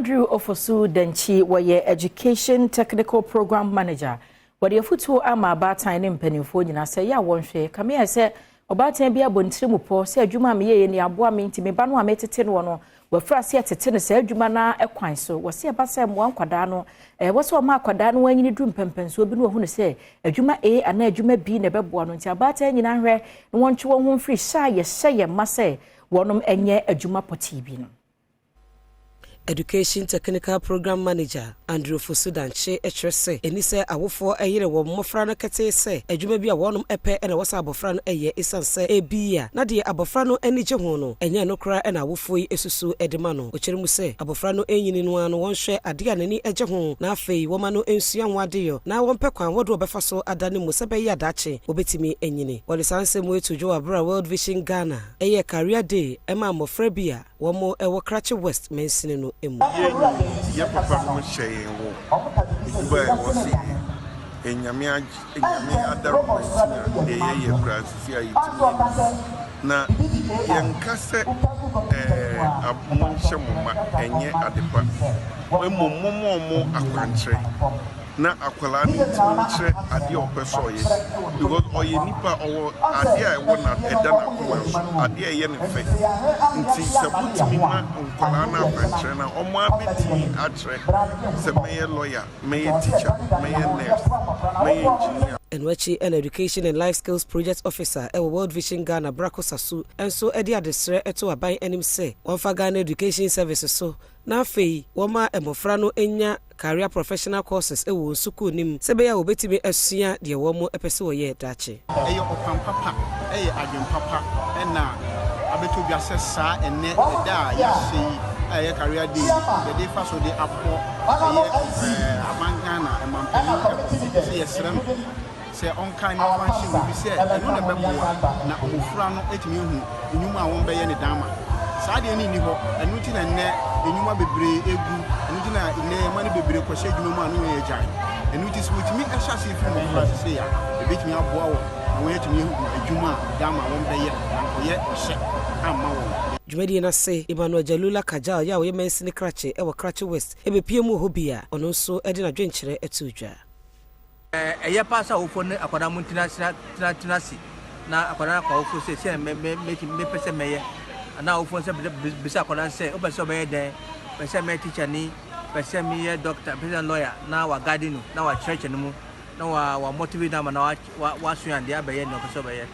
Andrew Ofosu Denchi were Education Technical Program Manager. What the footwo ama about time mpanimfo nyina say ya wonhwe kame ya say obatan bia bontire po say adwuma me ye ni aboa me ntime ba no ametete no no wafra se atete no say adwuma na ekwan so wo se ba say mo ankwada no wo so ma akwada no wanyini drum pempenso obi no hu ne say adwuma A ana adwuma B ne beboa no nti abatan nyina hwe no wonche wo ho mfiri sha ye hye ye ma say wonom enye adwuma poti bi no. Education Technical Program Manager Andrew Ofosu Denchi echrese eni se awofo eyire wo mmofra no kete se adwuma bi a wonom epe ena wasa abofra no eye isanse ebia na de abofra no anije ho no enye no kra ena awofo yi esusu edema no okere mu se abofra no enyini no ano wonhwe ade a nani eje ho na afei wo ma no ensua ho ade yo na wonpe kwan wodo obefa so adane mu se be ya dache obetimi enyini wole sanse mu etujo abra World Vision Ghana eye career day ema mmofra bia wo mo ewo Krachi West mensini no emu ye papa no shey wo iba wo si enyame adaro de ye Francis ya yiti na yankase amunche moma enye adepa mo akwantre na akwala ni tinche ade opeso ye because oye nipa owo ade a ewo na eda na akwala ade a ye ne fe nti sabutimi na akwala na akwantre na omo abeti atre se meye lawyer meye teacher meye nurse meye engineer Enwachi an Education and Life Skills Project Officer at World Vision Ghana Brako Sasu and so Eddie Adesre eto abai enim say one for Ghana Education Services so na fei woma emofrano enya career professional courses ewo suku nim sebeya obetimi asua de womo epese wo ye dache eyo opam papa eye adwen papa ena abeto biase sa ene da ya sei eye career day the day first of the apo eye amangana emampani se yesrem se on kind of function we say eno na beboa na omofra no etimi hu enyuma won be ye ne dama saade ni ni ho enu ti na ne enyuma bebre egu enu ti na ne mani bebre kwose dwuma mu anu ye jai enu ti switch mi ehya se fi mo class se ya ebetimi aboa wo won etimi hu adwuma dama won be ye ye hye amma wo Jumedi na se Emmanuel Jalula Kajal ya we mensini Krachi ewo Krachi West ebepie mu ho bia ono so edi na dwenkyere etudwa eye pasa ofo ne akwada muntina tinasi na akwada kwa ofo se me pese meye na ofo se bisa akwada se o pese obeye den pese me teacher ni pese me ye doctor pese lawyer na wa garden na wa church ni mu na wa motivate na wa sua de abeye no pese obeye